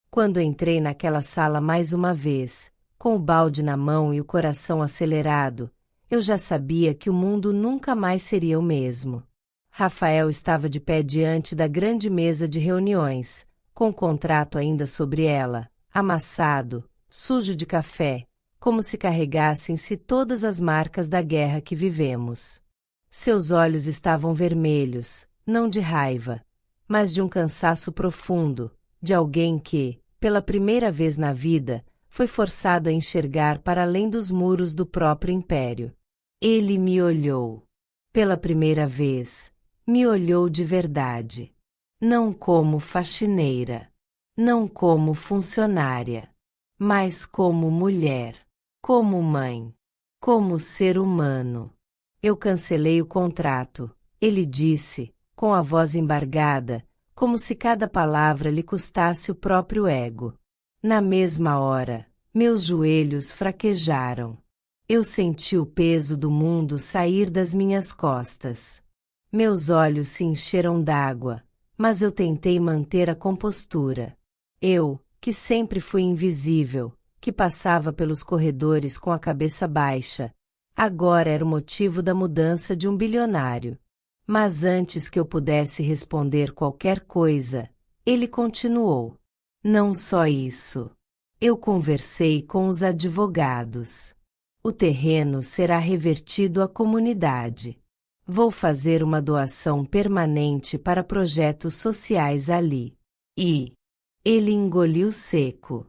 Quando entrei naquela sala mais uma vez, com o balde na mão e o coração acelerado, eu já sabia que o mundo nunca mais seria o mesmo. Rafael estava de pé diante da grande mesa de reuniões, com o contrato ainda sobre ela, amassado, sujo de café, como se carregasse em si todas as marcas da guerra que vivemos. Seus olhos estavam vermelhos, não de raiva, mas de um cansaço profundo, de alguém que, pela primeira vez na vida, foi forçado a enxergar para além dos muros do próprio império. Ele me olhou. Pela primeira vez, me olhou de verdade. Não como faxineira, não como funcionária, mas como mulher, como mãe, como ser humano. Eu cancelei o contrato, ele disse, com a voz embargada, como se cada palavra lhe custasse o próprio ego. Na mesma hora, meus joelhos fraquejaram. Eu senti o peso do mundo sair das minhas costas. Meus olhos se encheram d'água, mas eu tentei manter a compostura. Eu, que sempre fui invisível, que passava pelos corredores com a cabeça baixa, agora era o motivo da mudança de um bilionário. Mas antes que eu pudesse responder qualquer coisa, ele continuou. Não só isso. Eu conversei com os advogados. O terreno será revertido à comunidade. Vou fazer uma doação permanente para projetos sociais ali. E ele engoliu seco.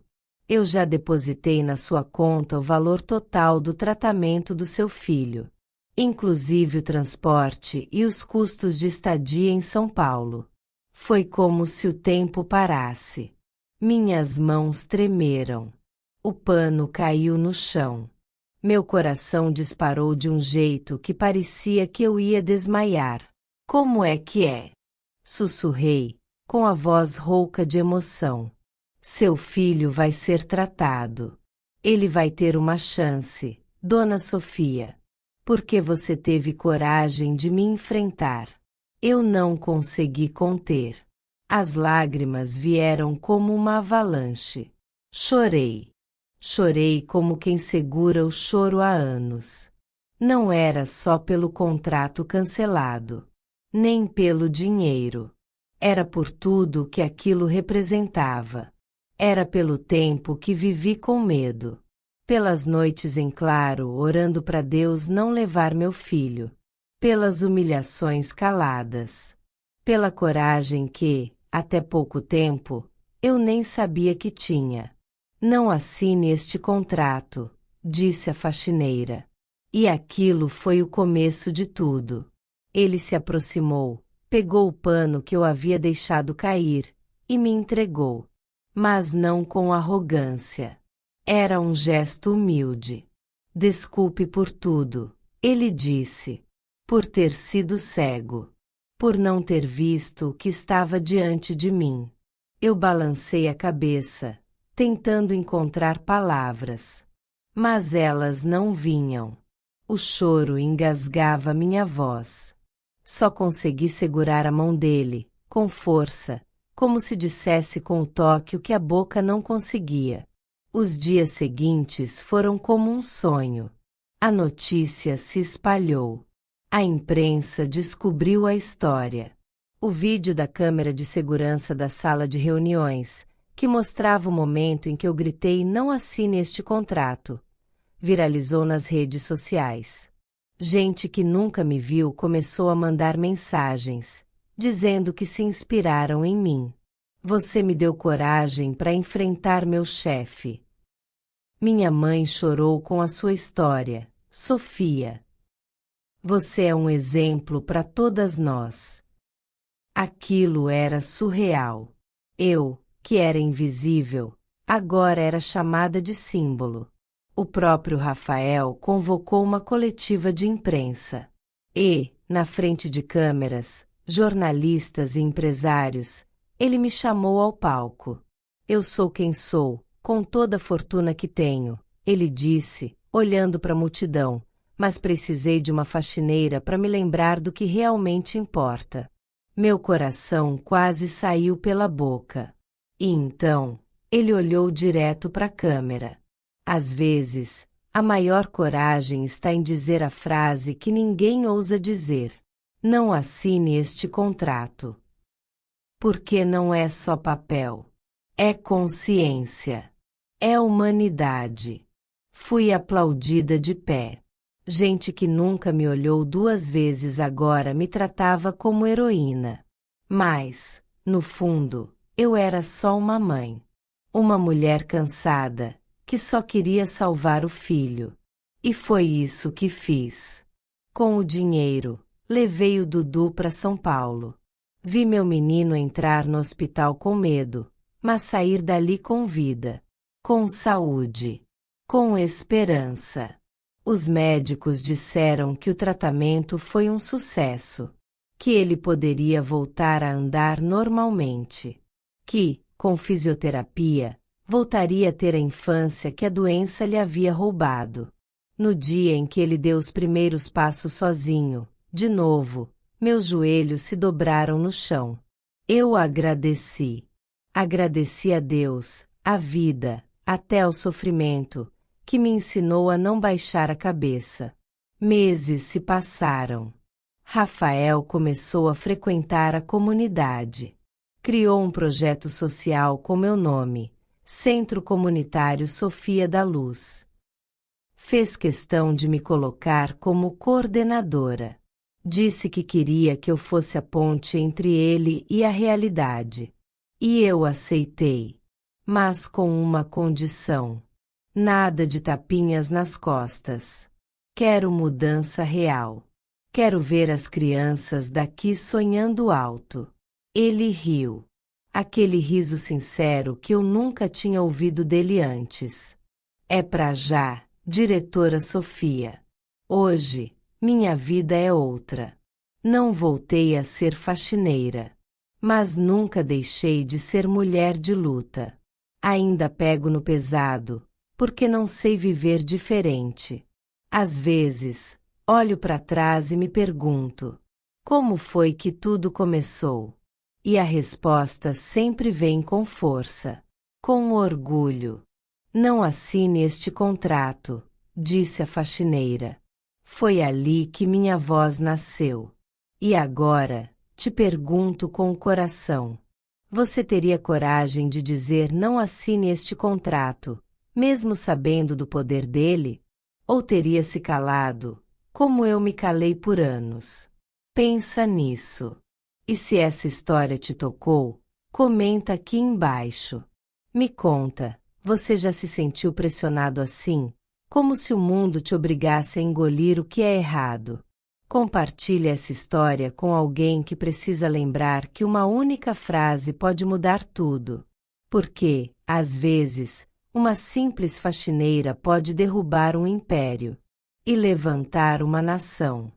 Eu já depositei na sua conta o valor total do tratamento do seu filho, inclusive o transporte e os custos de estadia em São Paulo. Foi como se o tempo parasse. Minhas mãos tremeram. O pano caiu no chão. Meu coração disparou de um jeito que parecia que eu ia desmaiar. Como é que é? Sussurrei, com a voz rouca de emoção. Seu filho vai ser tratado. Ele vai ter uma chance, Dona Sofia. Porque você teve coragem de me enfrentar. Eu não consegui conter. As lágrimas vieram como uma avalanche. Chorei. Chorei como quem segura o choro há anos. Não era só pelo contrato cancelado, nem pelo dinheiro. Era por tudo que aquilo representava. Era pelo tempo que vivi com medo. Pelas noites em claro, orando para Deus não levar meu filho. Pelas humilhações caladas. Pela coragem que, até pouco tempo, eu nem sabia que tinha. Não assine este contrato, disse a faxineira. E aquilo foi o começo de tudo. Ele se aproximou, pegou o pano que eu havia deixado cair, e me entregou. Mas não com arrogância. Era um gesto humilde. Desculpe por tudo, ele disse. Por ter sido cego. Por não ter visto o que estava diante de mim. Eu balancei a cabeça, tentando encontrar palavras. Mas elas não vinham. O choro engasgava minha voz. Só consegui segurar a mão dele, com força, como se dissesse com o toque o que a boca não conseguia. Os dias seguintes foram como um sonho. A notícia se espalhou. A imprensa descobriu a história. O vídeo da câmera de segurança da sala de reuniões, que mostrava o momento em que eu gritei "não assine este contrato", viralizou nas redes sociais. Gente que nunca me viu começou a mandar mensagens, dizendo que se inspiraram em mim. Você me deu coragem para enfrentar meu chefe. Minha mãe chorou com a sua história, Sofia. Você é um exemplo para todas nós. Aquilo era surreal. Eu, que era invisível, agora era chamada de símbolo. O próprio Rafael convocou uma coletiva de imprensa. E, na frente de câmeras, jornalistas e empresários, ele me chamou ao palco. Eu sou quem sou, com toda a fortuna que tenho, ele disse, olhando para a multidão, mas precisei de uma faxineira para me lembrar do que realmente importa. Meu coração quase saiu pela boca. E então, ele olhou direto para a câmera. Às vezes, a maior coragem está em dizer a frase que ninguém ousa dizer. Não assine este contrato. Porque não é só papel. É consciência. É humanidade. Fui aplaudida de pé. Gente que nunca me olhou duas vezes agora me tratava como heroína. Mas, no fundo, eu era só uma mãe. Uma mulher cansada, que só queria salvar o filho. E foi isso que fiz. Com o dinheiro, levei o Dudu para São Paulo. Vi meu menino entrar no hospital com medo, mas sair dali com vida, com saúde, com esperança. Os médicos disseram que o tratamento foi um sucesso, que ele poderia voltar a andar normalmente, que, com fisioterapia, voltaria a ter a infância que a doença lhe havia roubado. No dia em que ele deu os primeiros passos sozinho, de novo, meus joelhos se dobraram no chão. Eu agradeci. Agradeci a Deus, a vida, até ao sofrimento, que me ensinou a não baixar a cabeça. Meses se passaram. Rafael começou a frequentar a comunidade. Criou um projeto social com meu nome, Centro Comunitário Sofia da Luz. Fez questão de me colocar como coordenadora. Disse que queria que eu fosse a ponte entre ele e a realidade. E eu aceitei. Mas com uma condição. Nada de tapinhas nas costas. Quero mudança real. Quero ver as crianças daqui sonhando alto. Ele riu. Aquele riso sincero que eu nunca tinha ouvido dele antes. É pra já, diretora Sofia. Hoje, minha vida é outra. Não voltei a ser faxineira. Mas nunca deixei de ser mulher de luta. Ainda pego no pesado, porque não sei viver diferente. Às vezes, olho para trás e me pergunto: como foi que tudo começou? E a resposta sempre vem com força, com orgulho. Não assine este contrato, disse a faxineira. Foi ali que minha voz nasceu. E agora, te pergunto com o coração: você teria coragem de dizer não assine este contrato, mesmo sabendo do poder dele? Ou teria se calado, como eu me calei por anos? Pensa nisso. E se essa história te tocou, comenta aqui embaixo. Me conta, você já se sentiu pressionado assim, como se o mundo te obrigasse a engolir o que é errado? Compartilhe essa história com alguém que precisa lembrar que uma única frase pode mudar tudo. Porque, às vezes, uma simples faxineira pode derrubar um império e levantar uma nação.